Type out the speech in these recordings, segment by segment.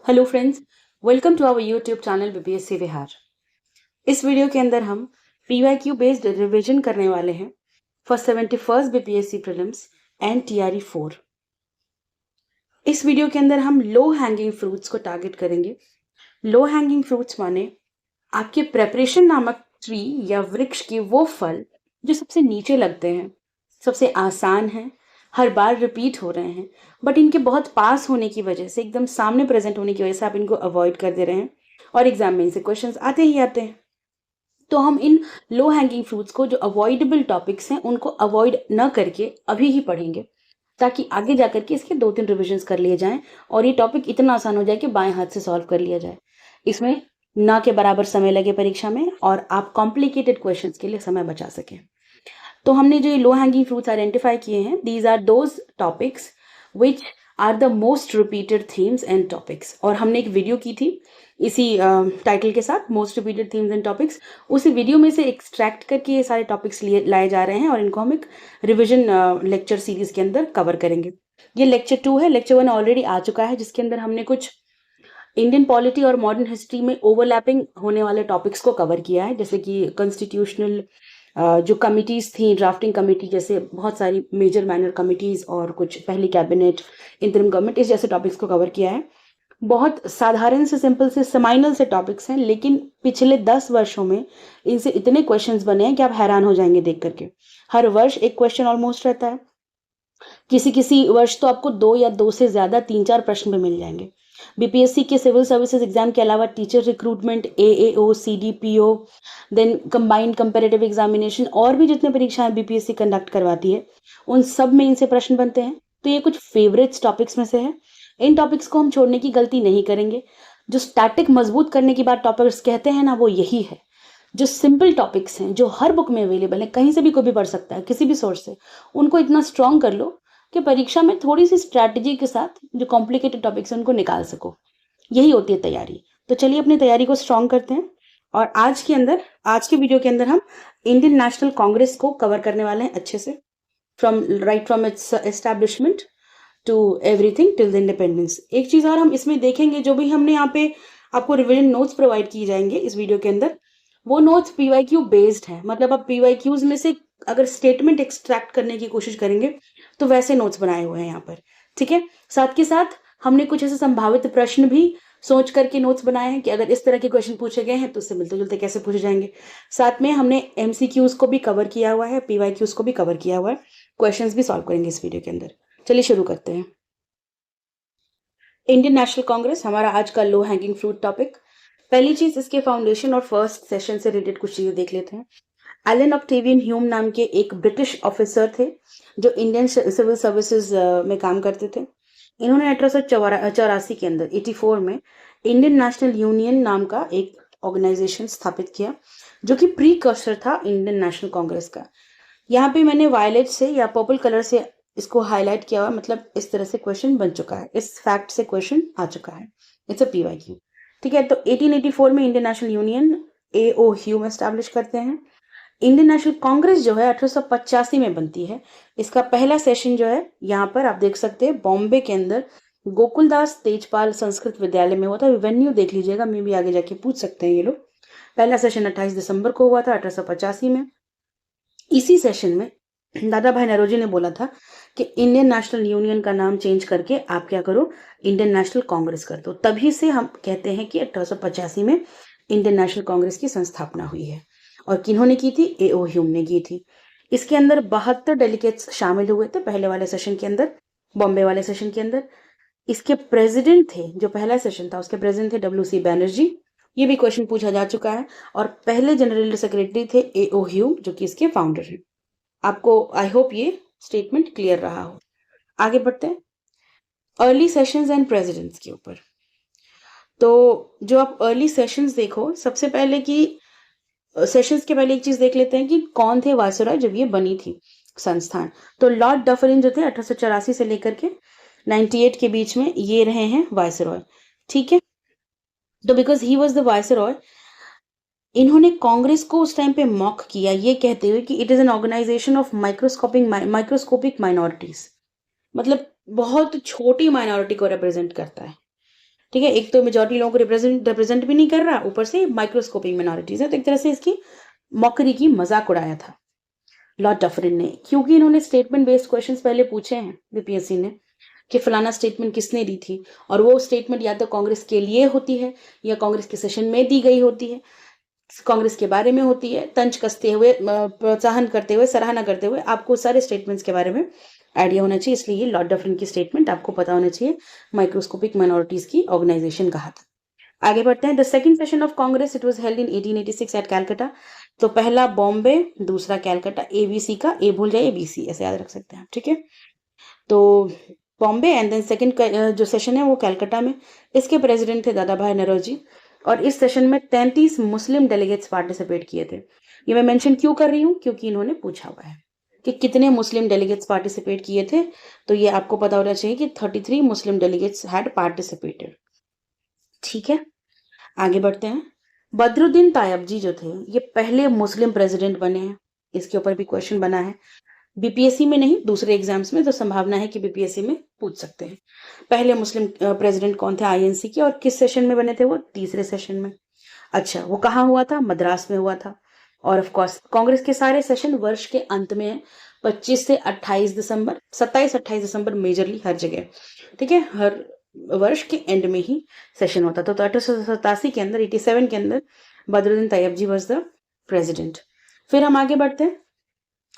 Hello friends, welcome to our YouTube channel BPSC Bihar. इस video के अंदर हम पीवाईक्यू बेस्ड रिवीजन करने वाले हैं for 71st BPSC prelims and TRE 4। इस वीडियो के अंदर हम लो हैंगिंग फ्रूट्स को टारगेट करेंगे। लो हैंगिंग फ्रूट्स माने आपके प्रेपरेशन नामक ट्री या वृक्ष के वो फल जो सबसे नीचे लगते हैं, सबसे आसान हैं, हर बार रिपीट हो रहे हैं, बट इनके बहुत पास होने की वजह से, एकदम सामने प्रेजेंट होने की वजह से आप इनको अवॉइड कर दे रहे हैं और एग्जाम में इनसे क्वेश्चंस आते ही आते हैं। तो हम इन लो हैंगिंग फ्रूट्स को, जो अवॉइडेबल टॉपिक्स हैं, उनको अवॉइड न करके अभी ही पढ़ेंगे, ताकि आगे जाकर के इसके 2-3 रिविजन्स कर लिए जाएं और ये टॉपिक इतना आसान हो जाए कि बाएं हाथ से सॉल्व कर लिया जाए। इसमें ना के बराबर समय लगे परीक्षा में और आप कॉम्प्लिकेटेड क्वेश्चंस के लिए समय बचा सकें। तो हमने जो लो हैंगिंग फ्रूट्स आइडेंटिफाई किए हैं, these are those topics which are the most repeated themes and topics. और हमने एक वीडियो की थी इसी टाइटल के साथ, most repeated themes and topics. उसी वीडियो में से एक्सट्रैक्ट करके ये सारे टॉपिक्स लिए लाए जा रहे हैं और इनको हम एक रिविजन लेक्चर सीरीज के अंदर कवर करेंगे। ये लेक्चर 2 है। लेक्चर 1 ऑलरेडी आ चुका है, जिसके अंदर हमने कुछ इंडियन पॉलिटी और मॉडर्न हिस्ट्री में ओवरलैपिंग होने वाले टॉपिक्स को कवर किया है, जैसे कि कॉन्स्टिट्यूशनल जो कमिटीज़ थी, ड्राफ्टिंग कमेटी जैसे बहुत सारी मेजर माइनर कमिटीज़ और कुछ पहली कैबिनेट, इंटरिम गवर्नमेंट, इस जैसे टॉपिक्स को कवर किया है। बहुत साधारण से, सिंपल से, समाइनल से टॉपिक्स हैं, लेकिन पिछले 10 वर्षों में इनसे इतने क्वेश्चंस बने हैं कि आप हैरान हो जाएंगे देख करके। हर वर्ष एक क्वेश्चन ऑलमोस्ट रहता है। किसी किसी वर्ष तो आपको 2 या 2 से ज़्यादा 3-4 प्रश्न में मिल जाएंगे। बीपीएससी के सिविल सर्विसेज एग्जाम के अलावा teacher recruitment, AAO, CDPO, then combined comparative examination और भी जितने परीक्षाएं बीपीएससी कंडक्ट करवाती है, उन सब में इनसे प्रश्न बनते हैं। तो ये कुछ फेवरेट्स टॉपिक्स में से है। इन टॉपिक्स को हम छोड़ने की गलती नहीं करेंगे। जो स्टैटिक मजबूत करने की बात टॉपिक्स कहते हैं ना, वो यही है। जो सिंपल टॉपिक्स हैं, जो हर बुक में अवेलेबल है, कहीं से भी कोई भी पढ़ सकता है, किसी भी सोर्स से, उनको इतना स्ट्रॉन्ग कर लो कि परीक्षा में थोड़ी सी स्ट्रैटेजी के साथ जो कॉम्प्लिकेटेड टॉपिक्स हैं उनको निकाल सको। यही होती है तैयारी। तो चलिए अपनी तैयारी को स्ट्रॉन्ग करते हैं। और आज के वीडियो के अंदर हम इंडियन नेशनल कांग्रेस को कवर करने वाले हैं अच्छे से, from its establishment to everything till the independence. एक चीज और हम इसमें देखेंगे, जो भी हमने यहाँ पे आपको रिविजन नोट्स प्रोवाइड किए जाएंगे इस वीडियो के अंदर, वो नोट्स पीवाईक्यू बेस्ड है। मतलब आप पीवाईक्यूज में से अगर स्टेटमेंट एक्सट्रैक्ट करने की कोशिश करेंगे तो वैसे नोट्स बनाए हुए हैं यहाँ पर, ठीक है। साथ के साथ हमने कुछ ऐसे संभावित प्रश्न भी सोच करके नोट्स बनाए हैं कि अगर इस तरह के क्वेश्चन पूछे गए हैं तो उससे मिलते जुलते कैसे पूछे जाएंगे। साथ में हमने एमसीक्यूज को भी कवर किया हुआ है, पीवाईक्यूज को भी कवर किया हुआ है, क्वेश्चंस भी सॉल्व करेंगे इस वीडियो के अंदर। चलिए शुरू करते हैं। इंडियन नेशनल कांग्रेस हमारा आज का लो हैंगिंग फ्रूट टॉपिक। पहली चीज, इसके फाउंडेशन और फर्स्ट सेशन से रिलेटेड कुछ चीजें देख लेते हैं। एलन ऑक्टेवियन ह्यूम नाम के एक ब्रिटिश ऑफिसर थे जो इंडियन सिविल सर्विसेज में काम करते थे। इन्होंने 1884 के अंदर 84 में इंडियन नेशनल यूनियन नाम का एक ऑर्गेनाइजेशन स्थापित किया, जो कि प्रीकर्सर था इंडियन नेशनल कांग्रेस का। यहाँ पे मैंने वायलेट से या पर्पल कलर से इसको हाईलाइट किया हुआ, मतलब इस तरह से क्वेश्चन बन चुका है, इस फैक्ट से क्वेश्चन आ चुका है। इट्स अ पीवाईक्यू, ठीक है। तो 1884 में इंडियन नेशनल यूनियन एओ ह्यूम एस्टैब्लिश करते हैं। इंडियन नेशनल कांग्रेस जो है 1885 में बनती है। इसका पहला सेशन जो है, यहाँ पर आप देख सकते हैं, बॉम्बे के अंदर गोकुलदास तेजपाल संस्कृत विद्यालय में हुआ था। वेन्यू देख लीजिएगा, मे भी आगे जाके पूछ सकते हैं ये लोग। पहला सेशन 28 दिसंबर को हुआ था 1885 में। इसी सेशन में दादा भाई नौरोजी ने बोला था कि इंडियन नेशनल यूनियन का नाम चेंज करके आप क्या करो, इंडियन नेशनल कांग्रेस कर दो। तभी से हम कहते हैं कि 1885 में इंडियन नेशनल कांग्रेस की संस्थापना हुई है। और किन्होंने की थी? एओ ह्यूम ने की थी। इसके अंदर 72 डेलीगेट्स शामिल हुए थे पहले वाले सेशन के अंदर, बॉम्बे वाले सेशन के अंदर। इसके प्रेसिडेंट थे, जो पहला सेशन था उसके प्रेसिडेंट थे WC बैनर्जी। ये भी क्वेश्चन पूछा जा चुका है। और पहले जनरल सेक्रेटरी थे एओ ह्यूम, जो कि इसके फाउंडर हैं। आपको आई होप ये स्टेटमेंट क्लियर रहा हो। आगे बढ़ते हैं अर्ली सेशंस एंड प्रेसिडेंट्स के ऊपर। तो जो आप अर्ली सेशंस देखो, सबसे पहले की सेशंस के पहले एक चीज देख लेते हैं कि कौन थे वायसरॉय जब ये बनी थी संस्थान। तो लॉर्ड डफरिन जो थे 1884 से लेकर के 98 के बीच में ये रहे हैं वायसरॉय, ठीक है। तो because he was the viceroy, इन्होंने कांग्रेस को उस टाइम पे मॉक किया, ये कहते हुए कि it is an organisation of microscopic minorities, मतलब बहुत छोटी माइनॉरिटी को रिप्रेजेंट करता है। ठीक है, एक तो मेजॉरिटी लोगों को रिप्रेजेंट भी नहीं कर रहा, ऊपर से माइक्रोस्कोपिक मिनॉरिटीज है, तो एक तरह से इसकी मौकरी की मजाक उड़ाया था लॉर्ड डफरिन ने, क्योंकि इन्होंने स्टेटमेंट बेस्ड क्वेश्चंस पहले पूछे हैं बीपीएससी ने कि फलाना स्टेटमेंट किसने दी थी, और वो स्टेटमेंट या तो कांग्रेस के लिए होती है या कांग्रेस के सेशन में दी गई होती है, कांग्रेस के बारे में होती है, तंज कसते हुए, प्रोत्साहन करते हुए, सराहना करते हुए आपको सारे स्टेटमेंट्स के बारे में आइडिया होना चाहिए, इसलिए लॉर्ड डफरिन की स्टेटमेंट आपको पता होना चाहिए, माइक्रोस्कोपिक माइनॉरिटीज की ऑर्गेनाइजेशन कहा था। आगे बढ़ते हैं। The second session of Congress it was held in 1886 at Calcutta. तो पहला बॉम्बे, दूसरा कैलकाटा, एबीसी का ए भूल जाइए, बीसी ऐसे याद रख सकते हैं, ठीक है। तो बॉम्बे एंड देन सेकंड जो सेशन है वो कैलकाटा में। इसके प्रेसिडेंट थे दादा भाई नौरोजी, और इस सेशन में 33 मुस्लिम डेलीगेट्स पार्टिसिपेट किए थे। ये मैं मेंशन क्यों कर रही हूँ, क्योंकि इन्होंने पूछा हुआ है कि कितने मुस्लिम डेलीगेट्स पार्टिसिपेट किए थे, तो ये आपको पता होना चाहिए कि 33 मुस्लिम डेलीगेट्स हैड पार्टिसिपेटेड, ठीक है। आगे बढ़ते हैं। बदरुद्दीन तायबजी जो थे ये पहले मुस्लिम प्रेसिडेंट बने हैं, इसके ऊपर भी क्वेश्चन बना है, बीपीएससी में नहीं दूसरे एग्जाम्स में, तो संभावना है कि बीपीएससी में पूछ सकते हैं। पहले मुस्लिम प्रेसिडेंट कौन थे आईएनसी के, और किस सेशन में बने थे वो, तीसरे सेशन में। अच्छा, वो कहाँ हुआ था, मद्रास में हुआ था। और ऑफ कोर्स कांग्रेस के सारे सेशन वर्ष के अंत में है, 25 से 28 दिसंबर, 27-28 दिसंबर मेजरली हर जगह, ठीक है, हर वर्ष के एंड में ही सेशन होता था। तो 1887 के अंदर, 87 के अंदर Badruddin Tyabji was the president. फिर हम आगे बढ़ते हैं।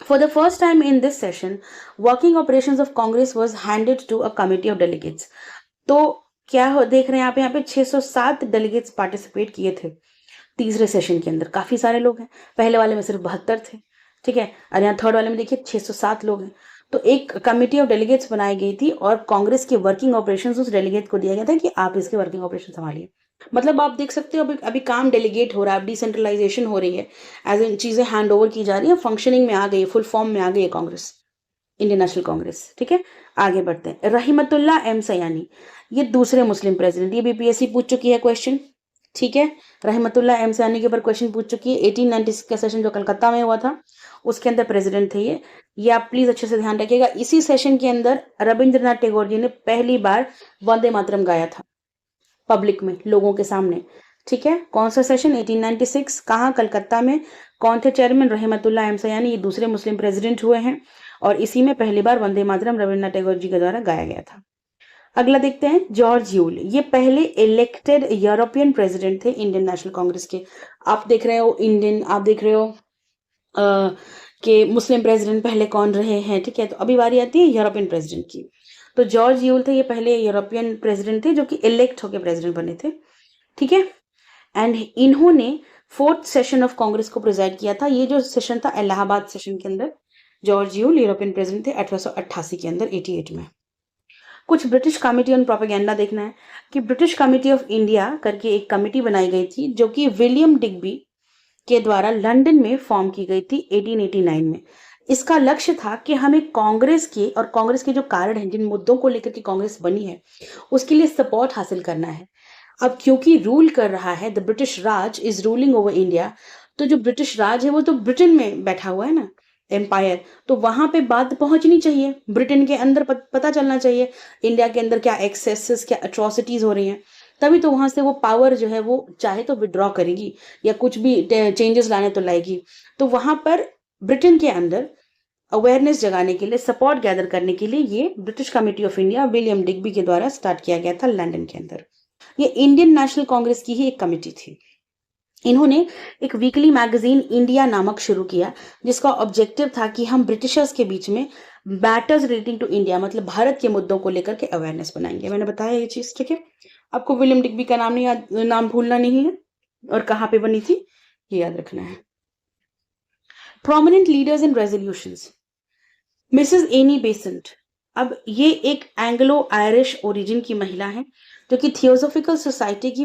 For the first time in this session, working operations of Congress was handed to a committee of delegates. तो क्या हो देख रहे हैं आप यहाँ पे 607 डेलीगेट्स पार्टिसिपेट किए थे तीसरे सेशन के अंदर, काफी सारे लोग हैं। पहले वाले में सिर्फ 72 थे, ठीक है, और यहाँ थर्ड वाले में देखिए 607 लोग हैं। तो एक कमिटी ऑफ डेलीगेट्स बनाई गई थी और कांग्रेस के वर्किंग ऑपरेशंस उस डेलीगेट को दिया गया था कि आप इसके वर्किंग ऑपरेशन संभालिए। मतलब आप देख सकते हो अभी काम डेलीगेट हो रहा है, डिसेंट्रलाइजेशन हो रही है, एज इन चीजें हैंड ओवर की जा रही है, फंक्शनिंग में आ गई है, फुल फॉर्म में आ गई है कांग्रेस, इंडियन नेशनल कांग्रेस, ठीक है। आगे बढ़ते हैं। रहीमतुल्ला एम सयानी, ये दूसरे मुस्लिम प्रेसिडेंट, ये बीपीएससी पूछ चुकी है क्वेश्चन, ठीक है। रहीमतुल्ला एम सयानी के ऊपर क्वेश्चन पूछ चुकी है। 1896 का सेशन जो कलकत्ता में हुआ था उसके अंदर प्रेसिडेंट थे ये आप प्लीज अच्छे से ध्यान रखिएगा। इसी सेशन के अंदर रविंद्रनाथ टैगोर जी ने पहली बार वंदे मातरम गाया था पब्लिक में, लोगों के सामने, ठीक है। कौन सा सेशन, 1896, कहाँ, कलकत्ता में। कौन थे चेयरमैन, रहीमतुल्ला एम सयानी, ये दूसरे मुस्लिम प्रेसिडेंट हुए हैं, और इसी में पहली बार वंदे मातरम रविंद्रनाथ टैगोर जी के द्वारा गाया गया था। अगला देखते हैं, जॉर्ज यूल, ये पहले इलेक्टेड यूरोपियन प्रेसिडेंट थे इंडियन नेशनल कांग्रेस के। आप देख रहे हो इंडियन, आप देख रहे हो कि मुस्लिम प्रेसिडेंट पहले कौन रहे हैं, ठीक है। तो अभी बारी आती है यूरोपियन प्रेसिडेंट की। तो जॉर्ज यूल थे, ये पहले यूरोपियन प्रेसिडेंट थे जो कि इलेक्ट होकर प्रेसिडेंट बने थे, ठीक है। एंड इन्होंने 4th सेशन ऑफ कांग्रेस को प्रिजाइड किया था। ये जो सेशन था इलाहाबाद सेशन के अंदर, जॉर्ज यूल यूरोपियन प्रेसिडेंट थे 1888 के अंदर, 88 में। कुछ ब्रिटिश कमिटी ऑन प्रोपेगेंडा देखना है कि ब्रिटिश कमिटी ऑफ इंडिया करके एक कमिटी बनाई गई थी जो कि विलियम डिग्बी के द्वारा लंदन में फॉर्म की गई थी 1889 में। इसका लक्ष्य था कि हमें कांग्रेस के और कांग्रेस के जो कारण हैं, जिन मुद्दों को लेकर के कांग्रेस बनी है, उसके लिए सपोर्ट हासिल करना है। अब क्योंकि रूल कर रहा है, the British Raj is ruling over India, तो जो ब्रिटिश राज है वो तो ब्रिटेन में बैठा हुआ है ना, एम्पायर, तो वहां पे बात पहुंचनी चाहिए, ब्रिटेन के अंदर पता चलना चाहिए इंडिया के अंदर क्या एक्सेसेस, क्या अट्रॉसिटीज हो रही हैं, तभी तो वहां से वो पावर जो है वो चाहे तो विड्रॉ करेगी या कुछ भी चेंजेस लाने तो लाएगी। तो वहां पर ब्रिटेन के अंदर अवेयरनेस जगाने के लिए, सपोर्ट गैदर करने के लिए ये British committee of India William Digby के द्वारा स्टार्ट किया गया था लंदन के अंदर। ये इंडियन नेशनल कांग्रेस की ही एक कमिटी थी। इन्होंने एक वीकली मैगजीन इंडिया नामक शुरू किया, जिसका ऑब्जेक्टिव था कि हम ब्रिटिशर्स के बीच में मैटर्स रिलेटिंग टू इंडिया, मतलब भारत के मुद्दों को लेकर के अवेयरनेस बनाएंगे। मैंने बताया ये चीज, ठीक है। आपको विलियम डिग्बी का नाम भूलना नहीं है, और कहाँ पे बनी थी ये याद रखना है। Prominent leaders in resolutions, Mrs Annie Besant, अब ये एक एंग्लो आयरिश ओरिजिन की महिला है जो कि थियोसॉफिकल सोसाइटी की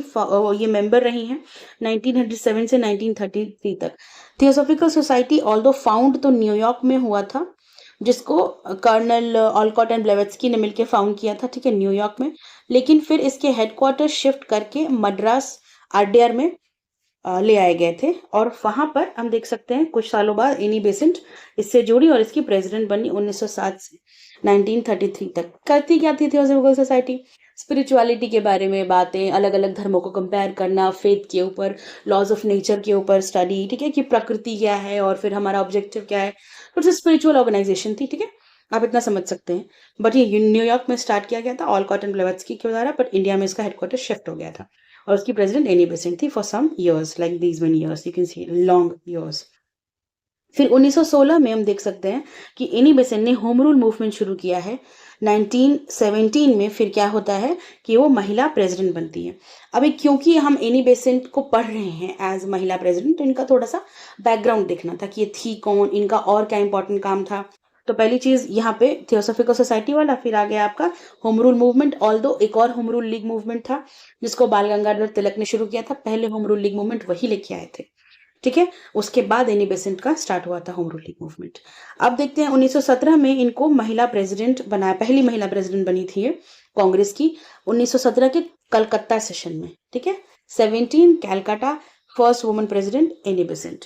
ये मेंबर रही हैं 1907 से 1933 तक। थियोसॉफिकल सोसाइटी ऑल्दो फाउंड तो न्यूयॉर्क में हुआ था, जिसको कर्नल ऑलकॉट एंड ब्लेवेट्स्की ने मिलकर फाउंड किया था, ठीक है, न्यूयॉर्क में, लेकिन फिर इसके हेडक्वार्टर शिफ्ट करके मद्रास आरडीआर में ले आए गए थे, और वहां पर हम देख सकते हैं कुछ सालों बाद एनी बेसेंट इससे जुड़ी और इसकी प्रेसिडेंट बनी 1907 से 1933 तक। करती क्या थी थियोसॉफिकल सोसाइटी, स्पिरिचुअलिटी के बारे में बातें, अलग अलग धर्मों को कंपेयर करना, फेथ के ऊपर, लॉज ऑफ नेचर के ऊपर स्टडी, ठीक है, कि प्रकृति क्या है और फिर हमारा ऑब्जेक्टिव क्या है। तो स्पिरिचुअल ऑर्गेनाइजेशन थी, ठीक है, आप इतना समझ सकते हैं। बट ये न्यूयॉर्क में स्टार्ट किया गया था ऑल कॉटन ब्लेवेत्स्की के द्वारा, बट इंडिया में इसका हेडक्वार्टर शिफ्ट हो गया था और उसकी प्रेसिडेंट एनी बेसेंट थी for some years, like these one years, you can see long years. फिर 1916 में हम देख सकते हैं कि एनी बेसेंट ने होम रूल मूवमेंट शुरू किया है। 1917 में फिर क्या होता है कि वो महिला प्रेसिडेंट बनती है। अभी क्योंकि हम एनी बेसेंट को पढ़ रहे हैं एज महिला प्रेसिडेंट, तो इनका थोड़ा सा बैकग्राउंड देखना था कि ये थी कौन, इनका और क्या इंपॉर्टेंट काम था। तो पहली चीज यहाँ पे थियोसॉफिकल सोसाइटी वाला, फिर आ गया आपका होम रूल मूवमेंट। ऑल्दो एक और होम रूल लीग मूवमेंट था जिसको बाल गंगाधर तिलक ने शुरू किया था, पहले होम रूल लीग मूवमेंट वही लेके आए थे, ठीक है। उसके बाद एनी बेसेंट का स्टार्ट हुआ था होम रूल लीग मूवमेंट। अब देखते हैं 1917 में इनको महिला प्रेसिडेंट बनाया, पहली महिला प्रेसिडेंट बनी थी ये कांग्रेस की 1917 के कलकत्ता सेशन में, ठीक है। 17 Calcutta, first woman president Annie Besant.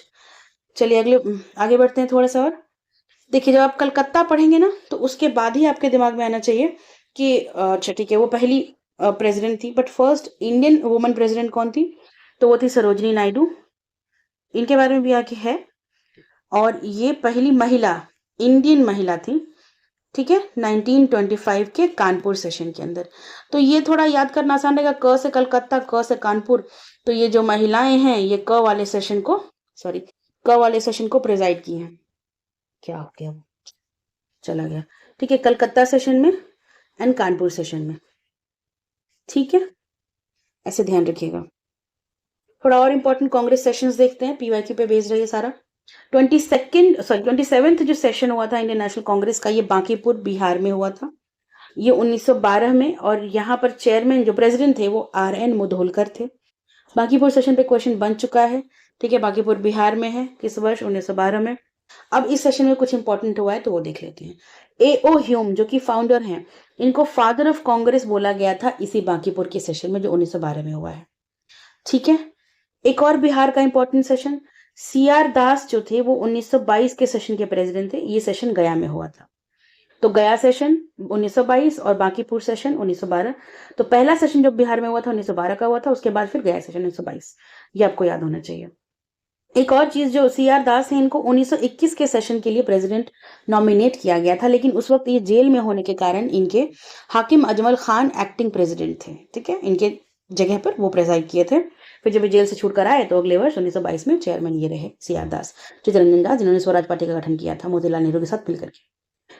चलिए आगे बढ़ते हैं थोड़ा सा और। देखिए जब आप कलकत्ता पढ़ेंगे ना तो उसके बाद ही आपके दिमाग में आना चाहिए कि अच्छा ठीक है वो पहली प्रेसिडेंट थी, but first Indian woman president कौन थी, तो वो थी सरोजनी नायडू। इनके बारे में भी आगे है। और ये पहली महिला, इंडियन महिला थी, ठीक है, 1925 के कानपुर सेशन के अंदर। तो ये थोड़ा याद करना आसान रहेगा, क से कलकत्ता, क से कानपुर। तो ये जो महिलाएं हैं ये क वाले सेशन को, सॉरी, क वाले सेशन को प्रेजाइड की हैं। क्या हो गया, चला गया, ठीक है, कलकत्ता सेशन में एंड कानपुर सेशन में, ठीक है, ऐसे ध्यान रखिएगा। थोड़ा और इंपॉर्टेंट कांग्रेस सेशंस देखते हैं, पीवाईक्यू पे बेस्ड है ये सारा। 27th जो सेशन हुआ था इंडियन नेशनल कांग्रेस का, ये बांकीपुर बिहार में हुआ था, ये 1912 में। और यहाँ पर चेयरमैन जो प्रेसिडेंट थे वो RN मुधोलकर थे। बांकीपुर सेशन पे क्वेश्चन बन चुका है, ठीक है, बांकीपुर बिहार में है, किस वर्ष, 1912 में। अब इस सेशन में कुछ इंपॉर्टेंट हुआ है तो वो देख लेते हैं। A.O. ह्यूम जो कि फाउंडर हैं, इनको फादर ऑफ कांग्रेस बोला गया था इसी बांकीपुर के सेशन में जो 1912 में हुआ है, ठीक है। एक और बिहार का इंपॉर्टेंट सेशन, CR दास जो थे वो 1922 के सेशन के प्रेसिडेंट थे, ये सेशन गया में हुआ था। तो गया सेशन 1922 और बांकीपुर सेशन 1912। तो पहला सेशन जो बिहार में हुआ था 1912 का हुआ था, उसके बाद फिर गया सेशन 1922, ये आपको याद होना चाहिए। एक और चीज, जो CR दास है इनको 1921 के सेशन के लिए प्रेसिडेंट नॉमिनेट किया गया था, लेकिन उस वक्त ये जेल में होने के कारण इनके हाकिम अजमल खान एक्टिंग प्रेसिडेंट थे, ठीक है, इनके जगह पर वो प्रेसाइड किए थे। फिर जब जेल से छूटकर आए तो अगले वर्ष 1922 में चेयरमैन ये रहे CR दास, चित्तरंजन दास, जिन्होंने स्वराज पार्टी का गठन किया था मोतीलाल नेहरू के साथ मिलकर के।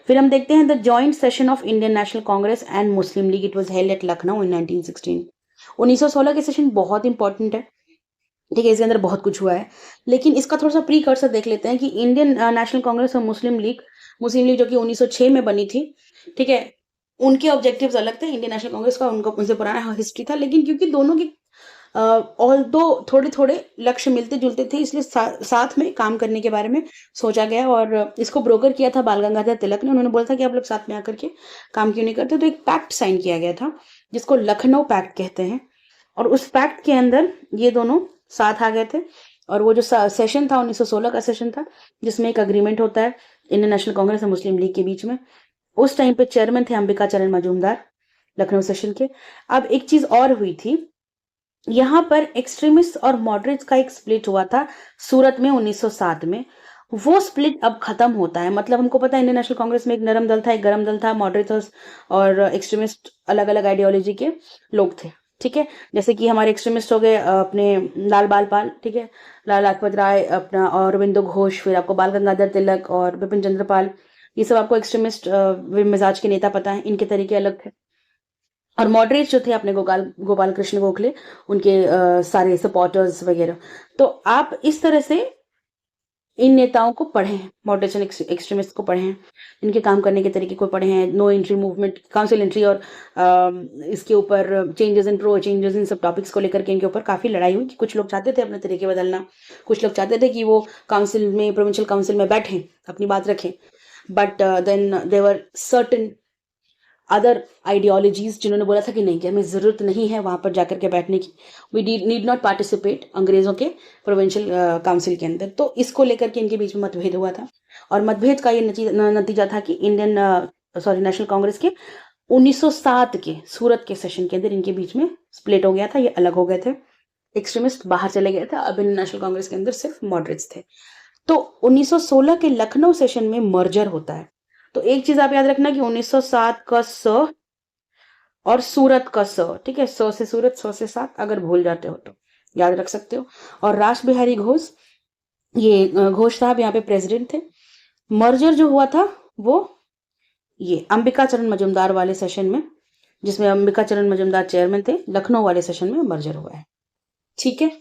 फिर हम देखते हैं the joint session of Indian national Congress and Muslim League, it was held at Lucknow in 1916। 1916 के सेशन बहुत इंपॉर्टेंट है, ठीक है, इसके अंदर बहुत कुछ हुआ है, लेकिन इसका थोड़ा सा प्री कर्सर देख लेते हैं कि इंडियन नेशनल कांग्रेस और मुस्लिम लीग जो कि 1906 में बनी थी, ठीक है, उनके ऑब्जेक्टिव्स अलग थे। इंडियन नेशनल कांग्रेस का उनका उनसे पुराना हिस्ट्री था, लेकिन क्योंकि दोनों की ऑल्दो थोड़े थोड़े लक्ष्य मिलते जुलते थे, इसलिए साथ में काम करने के बारे में सोचा गया। और इसको ब्रोकर किया था बाल गंगाधर तिलक ने। उन्होंने बोला था कि आप लोग साथ में आकर के काम क्यों नहीं करते, तो एक पैक्ट साइन किया गया था जिसको लखनऊ पैक्ट कहते हैं। और उस पैक्ट के अंदर ये दोनों साथ आ गए थे। और वो जो सेशन था 1916 का सेशन था, जिसमें एक अग्रीमेंट होता है इंडियन नेशनल कांग्रेस और मुस्लिम लीग के बीच में। उस टाइम पे चेयरमैन थे अंबिका चरण मजूमदार लखनऊ सेशन के। अब एक चीज और हुई थी, यहाँ पर एक्सट्रीमिस्ट और मॉडरेट्स का एक स्प्लिट हुआ था सूरत में 1907 में। वो स्प्लिट अब खत्म होता है। मतलब हमको पता है इंडियन नेशनल कांग्रेस में एक नरम दल था, एक गरम दल था, मॉडरेट्स और एक्सट्रीमिस्ट अलग अलग आइडियोलॉजी के लोग थे, ठीक है। जैसे कि हमारे एक्सट्रीमिस्ट हो गए अपने लाल बाल पाल, ठीक है, लाल लाजपत राय अपना, और अरविंदो घोष, फिर आपको बाल गंगाधर तिलक और बिपिन चंद्र पाल, ये सब आपको एक्सट्रीमिस्ट मिजाज के नेता पता है, इनके तरीके अलग थे। और मॉडरेट जो थे अपने गोपाल कृष्ण गोखले, उनके सारे सपोर्टर्स वगैरह। तो आप इस तरह से इन नेताओं को पढ़े हैं, मॉडरेशन एक्सट्रीमिस्ट को पढ़े हैं, इनके काम करने के तरीके को पढ़े हैं, no entry movement, council entry, और इसके ऊपर changes in pro, changes in sub topics को लेकर के इनके ऊपर काफी लड़ाई हुई कि कुछ लोग चाहते थे अपने तरीके बदलना, कुछ लोग चाहते थे कि वो काउंसिल में, प्रोविंशियल काउंसिल में बैठें, अपनी बात रखें। But then there were certain other ideologies जिन्होंने बोला था कि नहीं, कि हमें जरूरत नहीं है वहां पर जाकर के बैठने की, वी नीड नॉट पार्टिसिपेट अंग्रेजों के प्रोविंशियल काउंसिल के अंदर। तो इसको लेकर के इनके बीच में मतभेद हुआ था। और मतभेद का ये नतीजा था कि इंडियन नेशनल कांग्रेस के 1907 के सूरत के सेशन के अंदर इनके बीच में स्प्लिट हो गया था, ये अलग हो गए थे, एक्सट्रीमिस्ट बाहर चले गए थे, अब इंडियन नेशनल कांग्रेस के अंदर सिर्फ मॉडरेट्स थे। तो 1916 के लखनऊ सेशन में मर्जर होता है। तो एक चीज आप याद रखना कि 1907 का स और सूरत का स, ठीक है, स से सूरत, स से सात, अगर भूल जाते हो तो याद रख सकते हो। और रास बिहारी घोष, ये घोष साहब यहाँ पे प्रेसिडेंट थे। मर्जर जो हुआ था वो ये अंबिका चरण मजुमदार वाले सेशन में, जिसमें अंबिका चरण मजुमदार चेयरमैन थे, लखनऊ वाले सेशन में मर्जर हुआ है। ठीक है,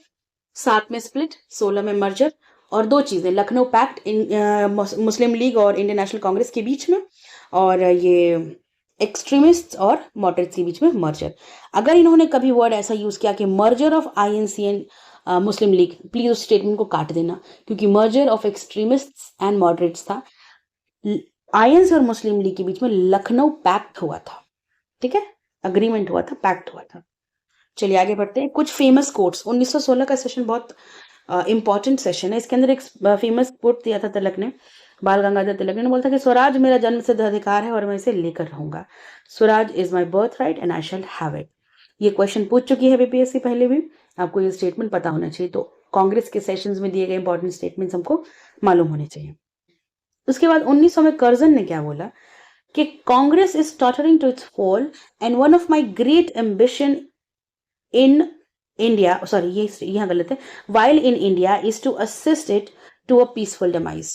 7 में स्प्लिट, 16 में मर्जर, और दो चीजें, लखनऊ पैक्ट मुस्लिम लीग और इंडियन नेशनल कांग्रेस के बीच में, और ये एक्सट्रीमिस्ट और मॉडरेट्स के बीच में मर्जर। अगर इन्होंने कभी वर्ड ऐसा यूज किया कि merger of INC and Muslim league, please उस स्टेटमेंट को काट देना, क्योंकि merger of extremists and moderates था। आईएनसी और मुस्लिम लीग के बीच में लखनऊ पैक्ट हुआ था, ठीक है, अग्रीमेंट हुआ था, पैक्ट हुआ था। चलिए आगे बढ़ते हैं। कुछ फेमस कोट्स। 1916 का सेशन बहुत इंपॉर्टेंट सेशन है। इसके अंदर एक फेमस कोट दिया था तिलक ने, बाल गंगाधर तिलक ने, बोलता कि स्वराज मेरा जन्मसिद्ध अधिकार है और मैं इसे लेकर रहूंगा। Swaraj is my birth right and I shall have it. ये क्वेश्चन पूछ चुकी है बीपीएससी पहले भी, आपको ये स्टेटमेंट पता होना चाहिए। तो कांग्रेस के सेशंस में दिए गए इंपॉर्टेंट स्टेटमेंट्स हमको मालूम होने चाहिए। उसके बाद 1900 में कर्जन ने क्या बोला कि Congress is tottering to its fall and one of my great ambition in India, sorry ये यहां गलत है, while in India is to assist it to a peaceful demise.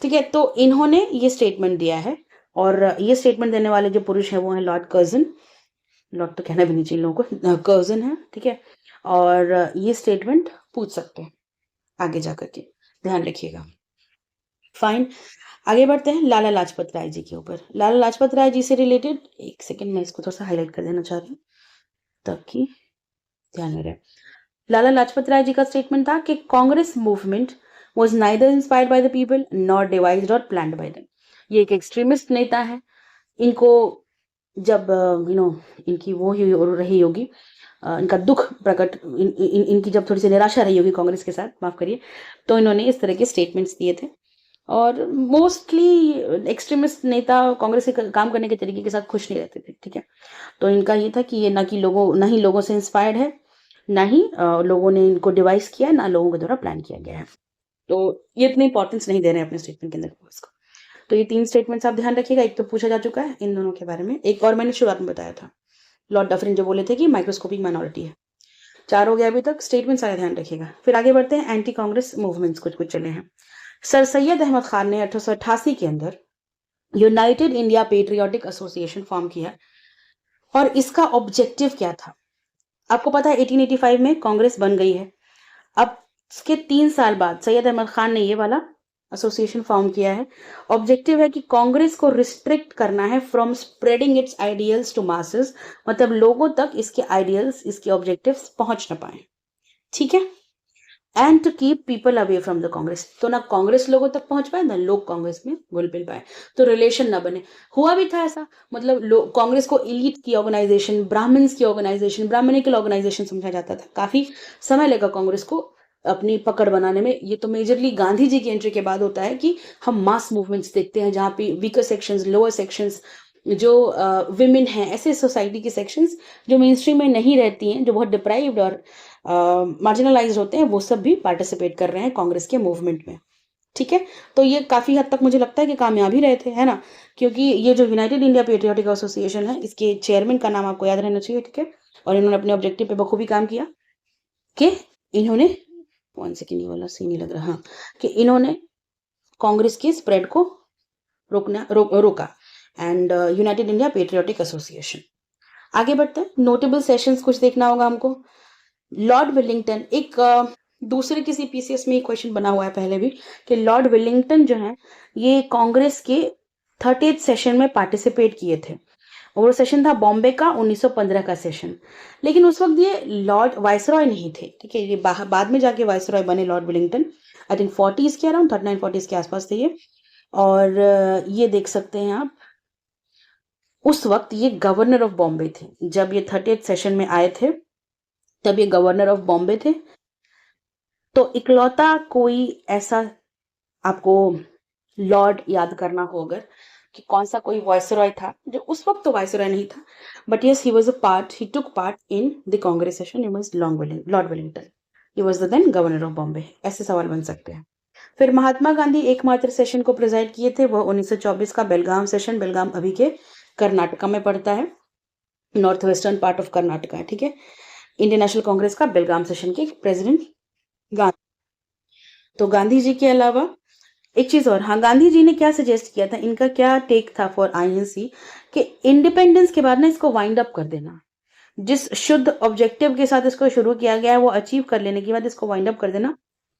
ठीक है, तो इन्होंने ये स्टेटमेंट दिया है, और ये स्टेटमेंट देने वाले जो पुरुष है वो है लॉर्ड कर्जन। लॉर्ड तो कहना भी नहीं चाहिए लोगों को, कर्जन है, ठीक है। और ये स्टेटमेंट पूछ सकते हैं आगे जाकर के, ध्यान रखिएगा। फाइन, आगे बढ़ते हैं लाला लाजपत राय जी के ऊपर। लाला लाजपत राय जी से रिलेटेड, एक सेकेंड मैं इसको थोड़ा सा हाईलाइट कर देना चाह रही हूँ ताकि ध्यान में रहे। लाला लाजपत राय जी का स्टेटमेंट था कि Congress movement was neither inspired by the people not devised और प्लान्ड बाय देम। ये एक एक्सट्रीमिस्ट नेता है। इनको जब इनकी वो रही होगी, इनका दुख प्रकट, इनकी जब थोड़ी सी निराशा रही होगी कांग्रेस के साथ, माफ करिए, तो इन्होंने इस तरह के स्टेटमेंट्स दिए थे। और मोस्टली एक्सट्रीमिस्ट नेता कांग्रेस के काम करने के तरीके के साथ खुश नहीं रहते थे, ठीक है। तो इनका ये था कि ये ना ही लोगों से इंस्पायर्ड है, ना ही लोगों ने इनको डिवाइस किया है, ना लोगों के द्वारा प्लान किया गया है। तो ये इतनी इंपॉर्टेंस नहीं दे रहे हैं अपने स्टेटमेंट के अंदर इसको। तो ये 3 स्टेटमेंट्स आप ध्यान रखिएगा। एक तो पूछा जा चुका है इन दोनों के बारे में, एक और मैंने शुरुआत में बताया था, लॉर्ड डफरिन जो बोले थे कि माइक्रोस्कोपिक माइनॉरिटी है। 4 हो गया अभी तक, स्टेटमेंट सारे ध्यान रखिएगा। फिर आगे बढ़ते हैं, एंटी कांग्रेस मूवमेंट्स कुछ कुछ चले हैं। सर सैयद अहमद खान ने 1888 के अंदर United India patriotic association form किया, और इसका ऑब्जेक्टिव क्या था? आपको पता है 1885 में कांग्रेस बन गई है। अब इसके 3 साल बाद सैयद अहमद खान ने ये वाला एसोसिएशन फॉर्म किया है। ऑब्जेक्टिव है कि कांग्रेस को रिस्ट्रिक्ट करना है from spreading its ideals to masses, मतलब लोगों तक इसके आइडियल्स, इसके ऑब्जेक्टिव्स पहुंच ना पाए, ठीक है। And to keep people away from the Congress, तो ना कांग्रेस लोगों तक पहुंच पाए, ना लोग कांग्रेस में घुल मिल पाए, तो रिलेशन ना बने। हुआ भी था ऐसा, मतलब कांग्रेस को इलीट की ऑर्गेनाइजेशन, ब्राह्मण्स की ऑर्गेनाइजेशन, ब्राह्मणिकल ऑर्गेनाइजेशन समझा जाता था। काफी समय लगा कांग्रेस को अपनी पकड़ बनाने में। ये तो मेजरली गांधी जी की एंट्री के बाद होता है कि हम मास मूवमेंट्स देखते हैं, जहाँ पे वीकर सेक्शंस, लोअर सेक्शंस, जो विमेन हैं, ऐसे सोसाइटी के सेक्शंस जो मेन स्ट्रीम में नहीं रहती हैं, जो बहुत डिप्राइव्ड और मार्जिनलाइज्ड होते हैं, वो सब भी पार्टिसिपेट कर रहे हैं कांग्रेस के मूवमेंट में, ठीक है। तो ये काफी हद तक मुझे लगता है कि कामयाब ही रहे थे, है ना, क्योंकि ये जो यूनाइटेड इंडिया पेट्रियोटिक एसोसिएशन है, इसके चेयरमैन का नाम आपको याद रहना चाहिए, ठीक है। और इन्होंने अपने ऑब्जेक्टिव पे बखूबी काम किया कि इन्होंने, वन सेकेंड, ये वाला सही नहीं लग रहा, हाँ, कि इन्होंने कांग्रेस के स्प्रेड को रोका, and United India patriotic association. आगे बढ़ते हैं, नोटेबल सेशंस कुछ देखना होगा हमको। लॉर्ड विलिंगटन, एक दूसरे किसी पीसीएस में क्वेश्चन बना हुआ है पहले भी, कि लॉर्ड विलिंगटन जो है ये कांग्रेस के 30th सेशन में पार्टिसिपेट किए थे, और वो सेशन था बॉम्बे का 1915 का सेशन। लेकिन उस वक्त ये लॉर्ड वाइसरॉय नहीं थे, ठीक है, ये बाद में जाके वाइसरॉय बने Lord Willingdon. I think 40s के अराउंड, 39-40s के आसपास थे ये। और ये देख सकते हैं आप, उस वक्त ये गवर्नर ऑफ बॉम्बे थे। जब ये 30th सेशन में आए थे तब ये गवर्नर ऑफ बॉम्बे थे। तो इकलौता कोई ऐसा आपको लॉर्ड याद करना हो अगर, कि कौन सा कोई वायसरॉय था, जो उस वक्त तो वायसरॉय नहीं था, but yes he took part in the Congress session, he was Lord Wellington, he was the then governor of Bombay. ऐसे सवाल बन सकते हैं। फिर महात्मा गांधी एकमात्र सेशन को प्रिजाइड किए थे, वह 1924 का बेलगाम सेशन। बेलगाम अभी के कर्नाटका में पड़ता है, north western part of Karnataka है, ठीक है। इंडियन नेशनल कांग्रेस का बेलगाम सेशन के प्रेसिडेंट गांधी। तो गांधी जी के अलावा एक चीज और, हाँ, गांधी जी ने क्या सजेस्ट किया था, इनका क्या टेक था फॉर आईएनसी, कि इंडिपेंडेंस के बाद ना इसको वाइंड अप कर देना। जिस शुद्ध ऑब्जेक्टिव के साथ इसको शुरू किया गया है वो अचीव कर लेने के बाद इसको वाइंड अप कर देना,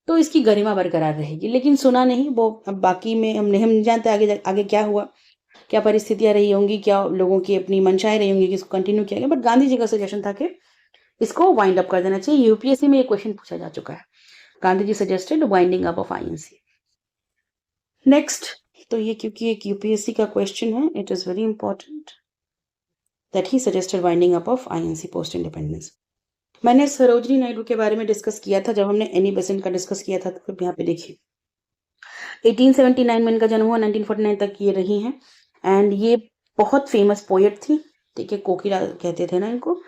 तो इसकी गरिमा बरकरार रहेगी। लेकिन सुना नहीं वो। अब बाकी में हम नहीं जानते आगे आगे क्या हुआ, क्या परिस्थितियां रही होंगी, क्या लोगों की अपनी मंशाएं रही होंगी कि इसको कंटिन्यू किया गया, बट गांधी जी का सजेशन था कि इसको वाइंड अप कर देना चाहिए। यूपीएससी में ये क्वेश्चन पूछा जा चुका है, Gandhi ji suggested winding up of INC. Next, तो ये क्योंकि एक यूपीएससी का क्वेश्चन है, it is very important that he suggested winding up of INC post independence. मैंने सरोजनी नायडू के बारे में डिस्कस किया था जब हमने एनी बेसेंट का डिस्कस किया था, तो यहाँ पे देखिए 1879 में इनका जन्म हुआ, 1949 तक ये रही हैं। एंड ये बहुत फेमस पोएट थी, ठीक है, कोकिला कहते थे ना इनको,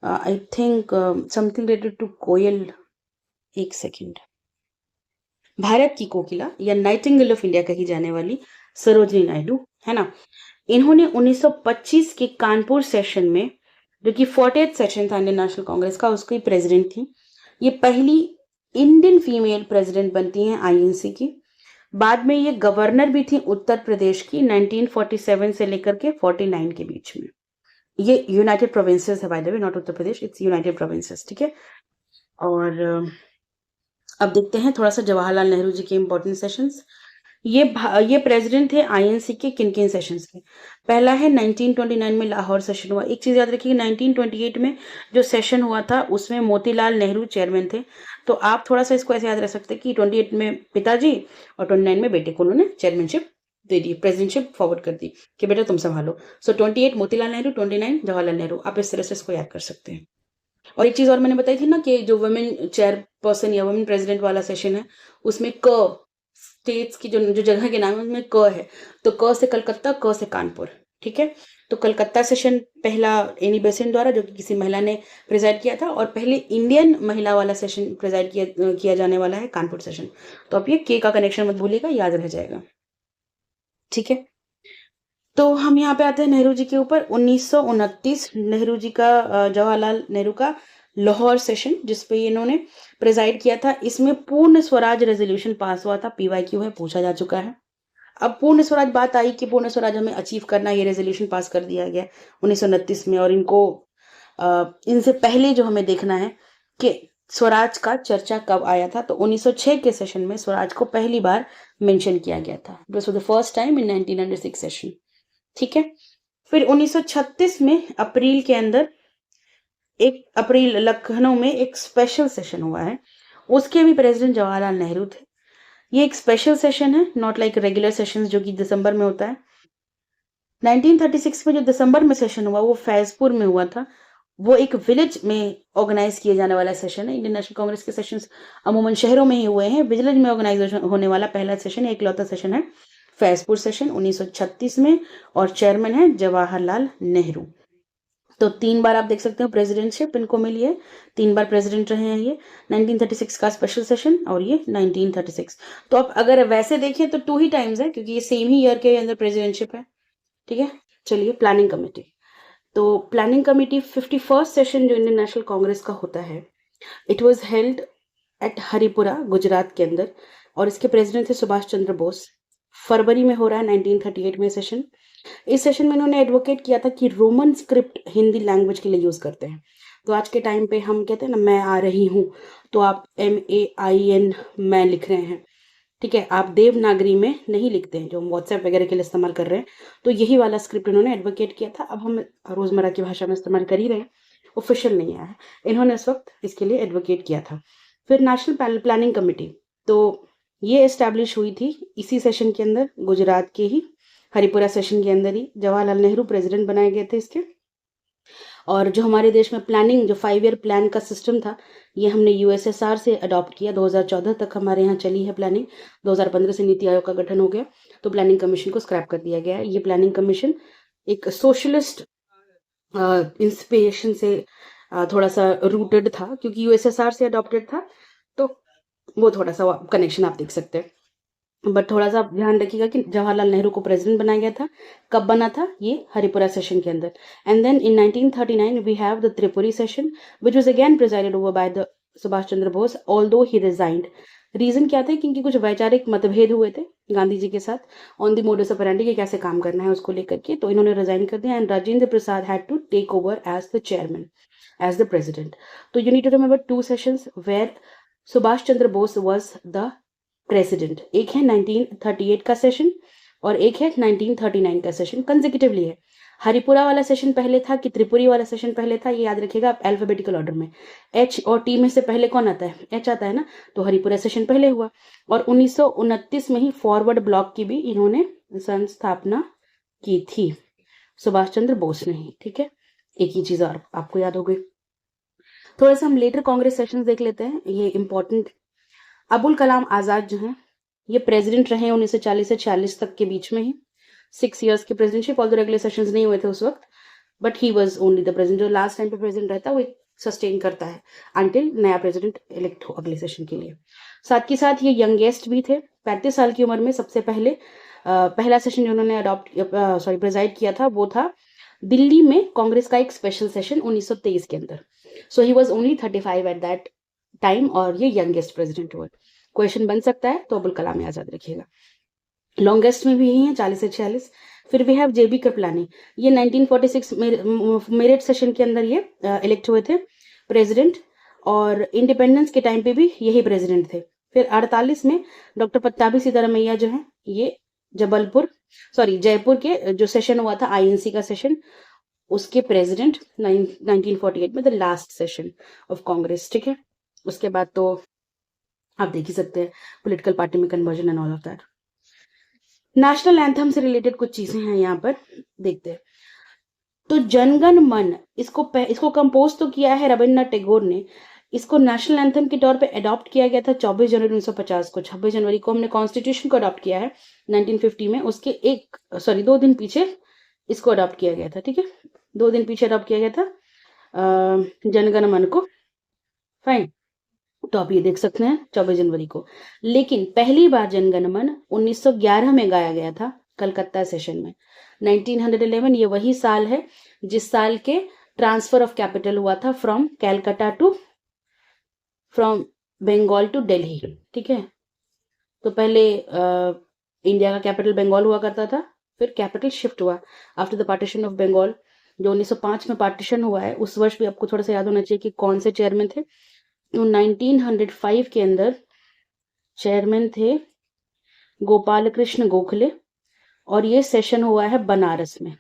I think something related to koel. एक सेकेंड, भारत की कोकिला या नाइटिंगेल ऑफ इंडिया कही जाने वाली सरोजनी नायडू, है ना। इन्होंने 1925 के कानपुर सेशन में, जो कि 40th सेशन था इंडियन नेशनल कांग्रेस का, उसकी प्रेसिडेंट थी। ये पहली इंडियन फीमेल प्रेसिडेंट बनती हैं आईएनसी की। बाद में ये गवर्नर भी थी उत्तर प्रदेश की 1947 से लेकर के 49 के बीच में। ये यूनाइटेड प्रोविंसेस है, by the way, not Uttar Pradesh, it's United provinces, ठीक है। और अब देखते हैं थोड़ा सा जवाहरलाल नेहरू जी के इंपॉर्टेंट सेशंस। ये प्रेसिडेंट थे आईएनसी के किन किन सेशंस के। पहला है 1929 में लाहौर सेशन हुआ। एक चीज याद रखिए, 1928 में जो सेशन हुआ था उसमें मोतीलाल नेहरू चेयरमैन थे। तो आप थोड़ा सा इसको ऐसे याद रख सकते हैं कि 28 में पिताजी और 29 में बेटे को उन्होंने चेयरमैनशिप दे दी, प्रेसिडेंटशिप फॉरवर्ड कर दी कि बेटा तुम संभालो। सो 28 मोतीलाल नेहरू, 29 जवाहरलाल नेहरू, आप इस तरह से इसको याद कर सकते हैं। और एक चीज और मैंने बताई थी ना कि जो वुमेन चेयरपर्सन या वुमेन प्रेसिडेंट वाला सेशन है उसमें क स्टेट्स की जो जगह के नाम है उसमें क है, तो क से कलकत्ता, क से कानपुर, ठीक है। तो कलकत्ता सेशन पहला एनी बेसेंट द्वारा, जो कि किसी महिला ने प्रिजाइड किया था, और पहले इंडियन महिला वाला सेशन प्रिजाइड किया जाने वाला है कानपुर सेशन। तो आप ये के का कनेक्शन मत भूलिएगा, याद रह जाएगा, ठीक है। तो हम यहाँ पे आते हैं नेहरू जी के ऊपर। 1929 नेहरू जी का, जवाहरलाल नेहरू का लाहौर सेशन, जिसपे इन्होंने प्रिजाइड किया था, इसमें पूर्ण स्वराज रेजोल्यूशन पास हुआ था। पीवाईक्यू है, पूछा जा चुका है। अब पूर्ण स्वराज बात आई कि पूर्ण स्वराज हमें अचीव करना, ये रेजोल्यूशन पास कर दिया गया 1929 में। और इनको इनसे पहले जो हमें देखना है कि स्वराज का चर्चा कब आया था, तो 1906 के सेशन में स्वराज को पहली बार मेंशन किया गया था। This was the first time in 1906 session, ठीक है। फिर 1936 में अप्रैल के अंदर, 1 अप्रैल, लखनऊ में एक स्पेशल सेशन हुआ है, उसके भी प्रेसिडेंट जवाहरलाल नेहरू थे। ये एक स्पेशल सेशन है, नॉट लाइक रेगुलर सेशन जो कि दिसंबर में होता है। 1936 में जो दिसंबर में सेशन हुआ वो फैजपुर में हुआ था। वो एक विलेज में ऑर्गेनाइज किए जाने वाला सेशन है। इंडियन नेशनल कांग्रेस के सेशंस अमूमन शहरों में ही हुए हैं, विलेज में ऑर्गेनाइज होने वाला पहला सेशन, इकलौता सेशन है फैजपुर सेशन 1936 में, और चेयरमैन है जवाहरलाल नेहरू। तो 3 बार आप देख सकते हो प्रेसिडेंटशिप इनको मिली है, 3 बार प्रेसिडेंट रहे हैं ये। 1936 का स्पेशल सेशन और ये 1936। तो आप अगर वैसे देखें तो 2 ही टाइम्स है, क्योंकि ये सेम ही ईयर के अंदर प्रेसिडेंटशिप है, ठीक है। चलिए, प्लानिंग कमेटी। तो प्लानिंग कमेटी 51st सेशन जो इंडियन नेशनल कांग्रेस का होता है, it was held eight Haripura, Gujarat के अंदर, और इसके प्रेसिडेंट थे सुभाष चंद्र बोस। फरवरी में हो रहा है 1938 में सेशन। इस सेशन में इन्होंने एडवोकेट किया था कि रोमन स्क्रिप्ट हिंदी लैंग्वेज के लिए यूज करते हैं। तो आज के टाइम पे हम कहते हैं ना, मैं आ रही हूँ, तो आप MAIN मैं लिख रहे हैं, ठीक है। आप देवनागरी में नहीं लिखते हैं, जो हम व्हाट्सएप वगैरह के लिए इस्तेमाल कर रहे हैं। तो यही वाला स्क्रिप्ट इन्होंने एडवोकेट किया था। अब हम रोजमर्रा की भाषा में इस्तेमाल कर ही रहे हैं, ऑफिशियल नहीं आया है। इन्होंने उस वक्त इसके लिए एडवोकेट किया था। फिर नेशनल प्लानिंग कमेटी, तो ये एस्टैब्लिश हुई थी इसी सेशन के अंदर, गुजरात के ही हरिपुरा सेशन के अंदर ही। जवाहरलाल नेहरू प्रेसिडेंट बनाए गए थे इसके। और जो हमारे देश में प्लानिंग, जो 5 ईयर प्लान का सिस्टम था, ये हमने यूएसएसआर से अडॉप्ट किया। 2014 तक हमारे यहाँ चली है प्लानिंग। 2015 से नीति आयोग का गठन हो गया, तो प्लानिंग कमीशन को स्क्रैप कर दिया गया है। ये प्लानिंग कमीशन एक सोशलिस्ट इंस्पिरेशन से थोड़ा सा रूटेड था, क्योंकि यूएसएसआर से अडॉप्टेड था, तो वो थोड़ा सा कनेक्शन आप देख सकते हैं। बट थोड़ा सा ध्यान रखिएगा कि जवाहरलाल नेहरू को प्रेसिडेंट बनाया गया था। कब बना था? ये हरिपुरा सेशन के अंदर। And then in 1939 we have the Tripuri session which was again presided over by the Subhash Chandra Bose, although he resigned. Reason क्या था? क्योंकि कुछ वैचारिक मतभेद हुए थे गांधी जी के साथ ऑन द मोडस ऑपरेंडी के कैसे काम करना है उसको लेकर के, तो इन्होंने रिजाइन कर दिया and Rajendra Prasad had to take over as the chairman, as the president. तो you need to remember 2 sessions where Subhash Chandra Bose was the president. एक है 1938 का सेशन और एक है 1939 का सेशन, कंसेक्यूटिवली है। हरिपुरा वाला सेशन पहले था कि त्रिपुरी वाला सेशन पहले था, ये याद रखिएगा आप अल्फाबेटिकल ऑर्डर में। एच और टी में से पहले कौन आता है? एच आता है ना, तो हरिपुरा सेशन पहले हुआ। और 1929 में ही फॉरवर्ड ब्लॉक की भी इन्होंने संस्थापना की थी, सुभाष चंद्र बोस ने ही। ठीक है, एक ही चीज और आपको याद हो गई। थोड़ा सा हम लेटर कांग्रेस सेशन देख लेते हैं, ये इंपॉर्टेंट। अबुल कलाम आजाद जो हैं, ये प्रेसिडेंट रहे 1940 से 46 तक के बीच में ही, 6 इयर्स की प्रेसिडेंटशिप। ऑल रेगुलर सेशंस नहीं हुए थे उस वक्त, but he was only the president. जो लास्ट टाइम पे प्रेसिडेंट रहता है वो सस्टेन करता है अंटिल नया प्रेसिडेंट इलेक्ट हो अगले सेशन के लिए। साथ के साथ ये यंगेस्ट भी थे। 35 साल की उम्र में सबसे पहले पहला सेशन जो उन्होंने प्रेजाइड किया था वो था दिल्ली में कांग्रेस का एक स्पेशल सेशन 1923 के अंदर। So he was only 35 at that time और ये यंगेस्ट प्रेसिडेंट हुए। क्वेश्चन बन सकता है तो अबुल कलाम आजाद रखिएगा। लॉन्गेस्ट में भी यही है 40 से 46। फिर वी हैव जेबी कृपलानी, ये 1946 मेरिट सेशन के अंदर ये इलेक्ट हुए थे प्रेसिडेंट, और इंडिपेंडेंस के टाइम पे भी यही प्रेसिडेंट थे। फिर 48 में डॉक्टर पट्टाभी सीतारामैया जो है, ये जयपुर के जो सेशन हुआ था आईएनसी का सेशन, उसके प्रेसिडेंट 1948 में, the last session of Congress. ठीक है, उसके बाद तो आप देख ही सकते हैं पॉलिटिकल पार्टी में conversion and all of that. National anthem से रिलेटेड कुछ चीजें हैं यहाँ पर, देखते हैं। तो जनगण मन, इसको कंपोज तो किया है रविन्द्रनाथ टैगोर ने। इसको नेशनल एंथम के तौर पे अडॉप्ट किया गया था 24 जनवरी 1950 को। 26 जनवरी को हमने कॉन्स्टिट्यूशन को अडॉप्ट किया है 1950 में, उसके 2 दिन पीछे इसको अडॉप्ट किया गया था। ठीक है, 2 दिन पीछे अडॉप्ट किया गया था जनगण मन को। फाइन, तो आप ये देख सकते हैं 24 जनवरी को। लेकिन पहली बार जनगण मन 1911 में गाया गया था कलकत्ता सेशन में, 1911। ये वही साल है जिस साल के ट्रांसफर ऑफ कैपिटल हुआ था फ्रॉम बंगाल टू दिल्ली। ठीक है, तो पहले इंडिया का कैपिटल बंगाल हुआ करता था, फिर कैपिटल शिफ्ट हुआ after the partition of Bengal. जो 1905 में पार्टीशन हुआ है, उस वर्ष भी आपको थोड़ा सा याद होना चाहिए कि कौन से चेयरमैन थे। 1905 के अंदर चेयरमैन थे गोपाल कृष्ण गोखले, और ये सेशन हुआ है बनारस में।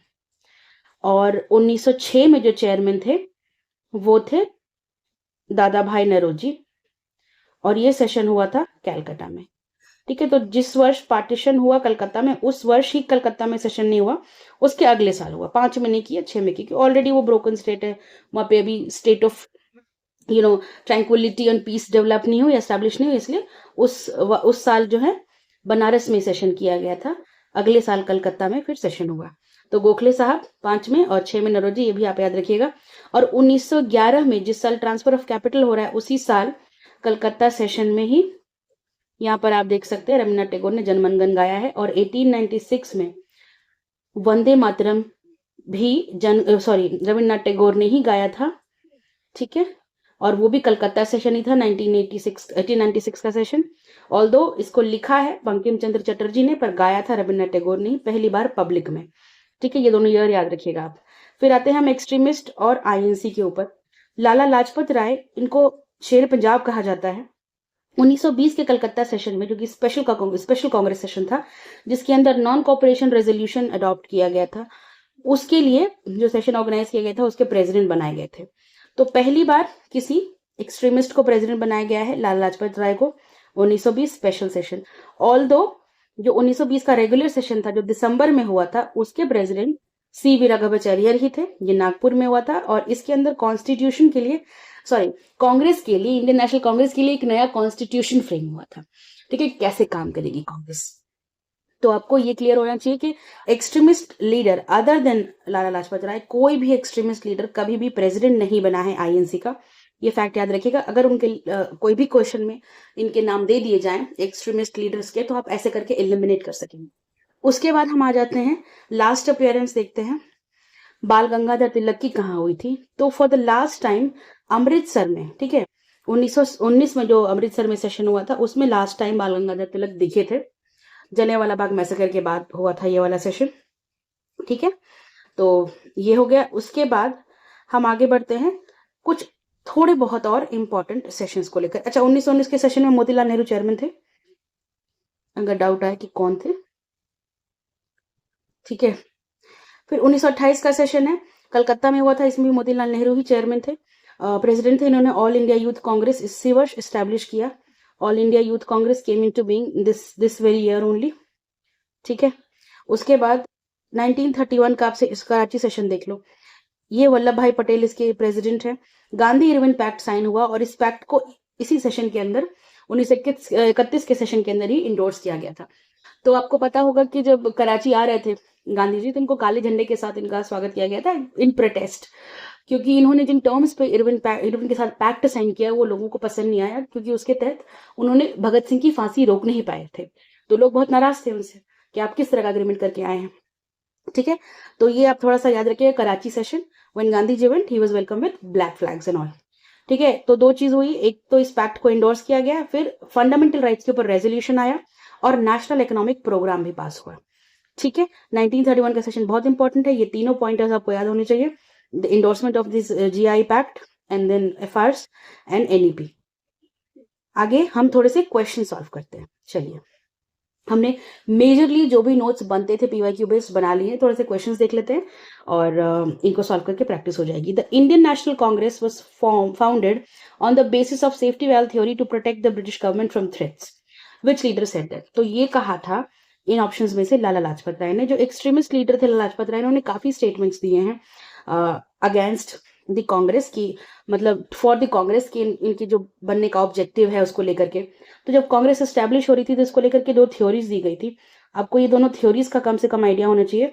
और 1906 में जो चेयरमैन थे वो थे दादा भाई नौरोजी, और ये सेशन हुआ था कैलकाटा में। ठीक है, तो जिस वर्ष पार्टीशन हुआ कलकत्ता में, उस वर्ष ही कलकत्ता में सेशन नहीं हुआ, उसके अगले साल हुआ। 5 में नहीं किया, 6 में किया, ऑलरेडी वो ब्रोकन स्टेट है, वहां पे अभी state of tranquility and peace develop नहीं हुई, एस्टैब्लिश नहीं हुई, इसलिए उस साल जो है बनारस में सेशन किया गया था। अगले साल कलकत्ता में फिर सेशन हुआ। तो गोखले साहब 5 में और 6 में नौरोजी, ये भी आप याद रखिएगा। और 1911 में जिस साल ट्रांसफर ऑफ कैपिटल हो रहा है, उसी साल कलकत्ता सेशन में ही यहाँ पर आप देख सकते हैं रविन्द्रनाथ टैगोर ने जनगण गाया है। और 1896 में वंदे मातरम भी रविन्द्रनाथ टैगोर ने ही गाया था। ठीक है, और वो भी कलकत्ता सेशन ही था, 1896 का सेशन। ऑल्दो इसको लिखा है बंकिम चंद्र चटर्जी ने, पर गाया था रविन्द्रनाथ टैगोर ने पहली बार पब्लिक में। ठीक है, ये दोनों ईयर याद रखिएगा आप। फिर आते हैं हम एक्सट्रीमिस्ट और आईएनसी के ऊपर। लाला लाजपत राय, इनको शेर पंजाब कहा जाता है। 1920 के कलकत्ता सेशन में, जो कि स्पेशल कांग्रेस सेशन था, जिसके अंदर नॉन कॉपरेशन रेजोल्यूशन अडॉप्ट किया गया था, उसके लिए जो सेशन ऑर्गेनाइज किया गया था उसके प्रेसिडेंट बनाए गए थे। तो पहली बार किसी एक्सट्रीमिस्ट को प्रेसिडेंट बनाया गया है लाला लाजपत राय को 1920 स्पेशल सेशन। ऑल्दो जो 1920 का रेगुलर सेशन था जो दिसंबर में हुआ था, उसके प्रेसिडेंट सी राघवाचार्य ही थे, ये नागपुर में हुआ था। और इसके अंदर कॉन्स्टिट्यूशन के लिए, सॉरी, कांग्रेस के लिए, इंडियन नेशनल कांग्रेस के लिए एक नया कॉन्स्टिट्यूशन फ्रेम हुआ था। ठीक है, कैसे काम करेगी कांग्रेस। तो आपको ये क्लियर होना चाहिए कि एक्सट्रीमिस्ट लीडर अदर देन लाला लाजपत राय, कोई भी एक्सट्रीमिस्ट लीडर कभी भी प्रेसिडेंट नहीं बना है आईएनसी का। ये फैक्ट याद रखिएगा। अगर उनके कोई भी क्वेश्चन में इनके नाम दे दिए जाएं एक्सट्रीमिस्ट लीडर्स के, तो आप ऐसे करके एलिमिनेट कर सकेंगे। उसके बाद हम आ जाते हैं, लास्ट अपीयरेंस देखते हैं बाल गंगाधर तिलक की कहाँ हुई थी। तो for the last time Amritsar में, ठीक है, 1919 में जो अमृतसर में सेशन हुआ था, उसमें लास्ट टाइम बाल गंगाधर तिलक दिखे थे। जलियांवाला बाग मैसेकर के बाद हुआ था ये वाला सेशन। ठीक है, तो ये हो गया। उसके बाद हम आगे बढ़ते हैं कुछ थोड़े बहुत और इंपॉर्टेंट सेशंस को लेकर। अच्छा, 1919 के सेशन में मोतीलाल नेहरू चेयरमैन थे, अगर डाउट आए कि कौन थे। ठीक है, फिर 1928 का सेशन है, कलकत्ता में हुआ था, इसमें भी मोतीलाल नेहरू ही चेयरमैन थे, प्रेसिडेंट थे। इन्होंने ऑल इंडिया यूथ कांग्रेस इसी वर्ष एस्टैब्लिश किया। All India youth Congress came into being this very year only. ठीक है, उसके बाद 1931 का आपसे इस कराची सेशन देख लो। ये वल्लभ भाई पटेल इसके प्रेसिडेंट है। गांधी इरविन पैक्ट साइन हुआ और इस पैक्ट को इसी सेशन के अंदर 1931 के सेशन के अंदर ही इंडोर्स किया गया था। तो आपको पता होगा कि जब कराची आ रहे थे गांधी जी, तो इनको काले झंडे के साथ इनका स्वागत किया गया था इन प्रोटेस्ट, क्योंकि इन्होंने जिन टर्म्स पे इरविन के साथ पैक्ट साइन किया वो लोगों को पसंद नहीं आया, क्योंकि उसके तहत उन्होंने भगत सिंह की फांसी रोक नहीं पाए थे। तो लोग बहुत नाराज थे उनसे कि आप किस तरह का अग्रीमेंट करके आए हैं। ठीक है, तो ये आप थोड़ा सा याद रखिए, Karachi session when Gandhi ji went he was welcome with black flags and all. ठीक है, तो दो चीज हुई, एक तो इस पैक्ट को इंडोर्स किया गया, फिर फंडामेंटल राइट्स के ऊपर रेजोल्यूशन आया और नेशनल इकोनॉमिक प्रोग्राम भी पास हुआ। ठीक है, 1931 का सेशन बहुत इंपॉर्टेंट है, ये तीनों पॉइंटर्स आपको याद होने चाहिए, the endorsement of this GI pact and then FRS and NEP. आगे हम थोड़े से क्वेश्चन सॉल्व करते हैं। चलिए, हमने मेजरली जो भी नोट्स बनते थे पीवाईक्यू बेस्ड बना लिए, थोड़े से क्वेश्चंस देख लेते हैं और इनको सॉल्व करके प्रैक्टिस हो जाएगी। The Indian national Congress was founded on the basis of safety valve theory to protect the British government from threats, which leader said that. तो ये कहा था इन ऑप्शंस में से लाला लाजपत राय ने। जो एक्सट्रीमिस्ट लीडर थे लाला लाजपत राय, उन्होंने काफी स्टेटमेंट्स दिए हैं अगेंस्ट द कांग्रेस की, मतलब फॉर द कांग्रेस की, इनकी जो बनने का ऑब्जेक्टिव है उसको लेकर के। तो जब कांग्रेस एस्टैब्लिश हो रही थी तो इसको लेकर के दो थ्योरीज दी गई थी। आपको ये दोनों थ्योरीज का कम से कम आइडिया होना चाहिए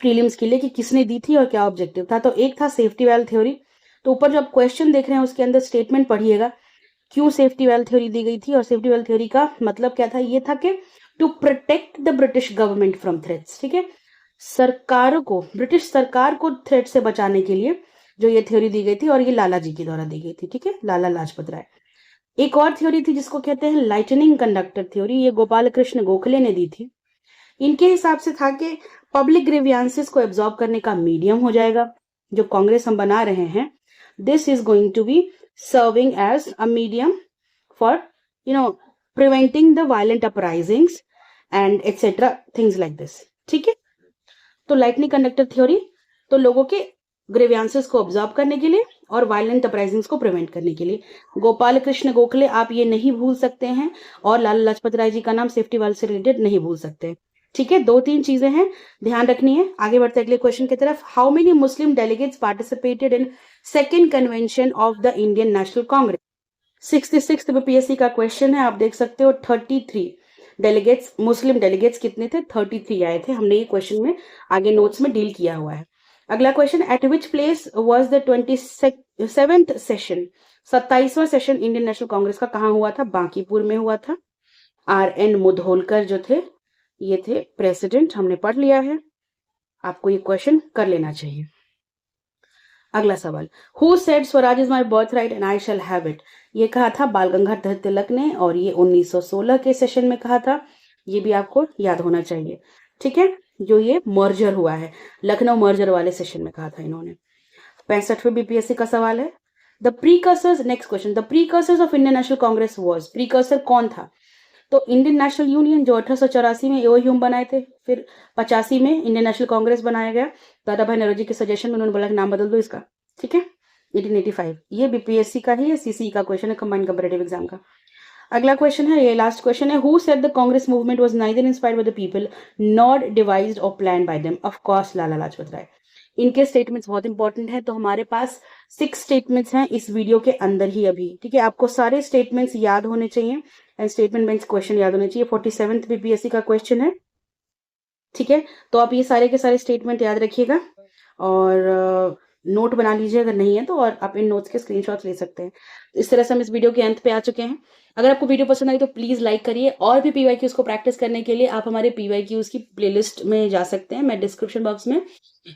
प्रीलिम्स के लिए कि किसने दी थी और क्या ऑब्जेक्टिव था। तो एक था सेफ्टी वेल थ्योरी। तो ऊपर जो आप क्वेश्चन देख रहे हैं उसके अंदर स्टेटमेंट पढ़िएगा, क्यों सेफ्टी वेल थ्योरी दी गई थी और सेफ्टी वेल थ्योरी का मतलब क्या था। ये था कि to protect the British government from threats. ठीक है, सरकार को, ब्रिटिश सरकार को थ्रेट से बचाने के लिए जो ये थ्योरी दी गई थी, और ये लाला जी के द्वारा दी गई थी। ठीक है, लाला लाजपत राय। एक और थ्योरी थी जिसको कहते हैं लाइटनिंग कंडक्टर थ्योरी, ये गोपाल कृष्ण गोखले ने दी थी। इनके हिसाब से था कि पब्लिक ग्रीवियंसेस को एब्जॉर्ब करने का मीडियम हो जाएगा जो कांग्रेस हम बना रहे हैं, this is going to be serving as a medium for preventing the violent uprisings and etcetera things like this. ठीक है, तो लाइटनिंग कंडक्टर थ्योरी तो लोगों के ग्रीवियंसेस को ऑब्जर्व करने के लिए और वायलेंट अपराइजिंग्स को प्रिवेंट करने के लिए। गोपाल कृष्ण गोखले आप ये नहीं भूल सकते हैं, और लाला लाजपत राय जी का नाम सेफ्टी वाल से रिलेटेड नहीं भूल सकते। ठीक है, दो तीन चीजें हैं, ध्यान रखनी है। आगे बढ़ते अगले क्वेश्चन की तरफ। How many Muslim delegates participated in second convention of the Indian national Congress. 66 BPSC का क्वेश्चन है, आप देख सकते हो 33 डेलीगेट्स, मुस्लिम डेलीगेट्स कितने थे, 33 आए थे। हमने ये क्वेश्चन में आगे नोट्स में डील किया हुआ है। अगला question, at which place was the 27th session, 27वां सेशन इंडियन नेशनल कांग्रेस का कहाँ हुआ था, बांकीपुर में हुआ था। आर.एन. मुधोलकर जो थे ये थे प्रेसिडेंट, हमने पढ़ लिया है, आपको ये क्वेश्चन कर लेना चाहिए। अगला सवाल, who said Swaraj is my birth right and I shall have it, ये कहा था बाल गंगाधर तिलक ने, और ये 1916 के सेशन में कहा था। ये भी आपको याद होना चाहिए। ठीक है, जो ये मर्जर हुआ है, लखनऊ मर्जर वाले सेशन में कहा था इन्होंने। 65वें बीपीएससी का सवाल है, the precursors, next question, the precursors of Indian national Congress was, precursor कौन था। तो इंडियन नेशनल यूनियन जो 1884 में एओ ह्यूम बनाए थे, फिर 85 में इंडियन नेशनल कांग्रेस बनाया गया। दादा भाई नौरोजी के सजेशन में उन्होंने बोला कि नाम बदल दो इसका। ठीक है, 1885, ये बीपीएससी का ही है, सीसी का क्वेश्चन है, कंबाइंड कंपैरेटिव एग्जाम का। अगला क्वेश्चन है, ये लास्ट क्वेश्चन है, who said the Congress movement was neither inspired by the people not devised और plan by them? Of course Lala Lajpat Rai. इनके स्टेटमेंट्स बहुत इंपॉर्टेंट है, तो हमारे पास 6 स्टेटमेंट्स हैं इस वीडियो के अंदर ही अभी, ठीक है। आपको सारे स्टेटमेंट्स याद होने चाहिए एंड स्टेटमेंट बेस्ड क्वेश्चन याद होने चाहिए। 47th बीपीएससी का क्वेश्चन है, ठीक है। तो आप ये सारे के सारे स्टेटमेंट याद रखिएगा और नोट बना लीजिए अगर नहीं है तो, और आप इन नोट्स के स्क्रीनशॉट्स ले सकते हैं। इस तरह से हम इस वीडियो के अंत पे आ चुके हैं। अगर आपको वीडियो पसंद आई तो प्लीज़ लाइक करिए, और भी पीवाईक्यूज को प्रैक्टिस करने के लिए आप हमारे पीवाईक्यूज की प्लेलिस्ट में जा सकते हैं। मैं डिस्क्रिप्शन बॉक्स में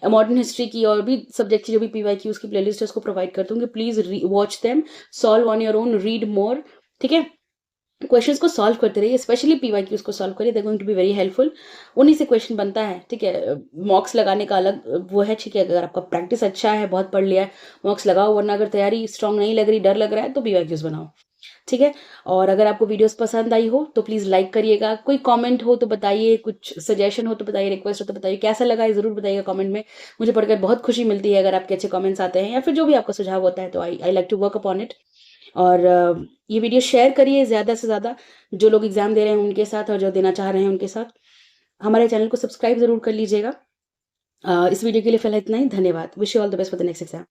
मॉडर्न हिस्ट्री की और भी सब्जेक्ट की जो भी पीवाईक्यूज की प्लेलिस्ट है उसको प्रोवाइड कर दूंगी। Please watch them, solve on your own, read more, ठीक है। क्वेश्चंस को सॉल्व करते रहिए, स्पेशली पीवाईक्यूज को सॉल्व करिए, they going to be very helpful. उन्हीं से क्वेश्चन बनता है, ठीक है। मॉक्स लगाने का अलग वो है, ठीक है। अगर आपका प्रैक्टिस अच्छा है, बहुत पढ़ लिया है, मॉक्स लगाओ, वरना अगर तैयारी स्ट्रांग नहीं लग रही, डर लग रहा है, तो पीवाईक्यूज बनाओ, ठीक है। और अगर आपको वीडियोस पसंद आई हो तो प्लीज़ लाइक करिएगा। कोई कमेंट हो तो बताइए, कुछ सजेशन हो तो बताइए, रिक्वेस्ट हो तो बताइए, कैसा लगा है ज़रूर बताइएगा कमेंट में। मुझे पढ़कर बहुत खुशी मिलती है अगर आपके अच्छे कमेंट्स आते हैं, या फिर जो भी आपका सुझाव होता है, तो I like to work upon it. और ये वीडियो शेयर करिए ज़्यादा से ज़्यादा, जो लोग एग्ज़ाम दे रहे हैं उनके साथ और जो देना चाह रहे हैं उनके साथ। हमारे चैनल को सब्सक्राइब ज़रूर कर लीजिएगा। इस वीडियो के लिए फ़िलहाल इतना ही। धन्यवाद। Wish you all the best for the next exam.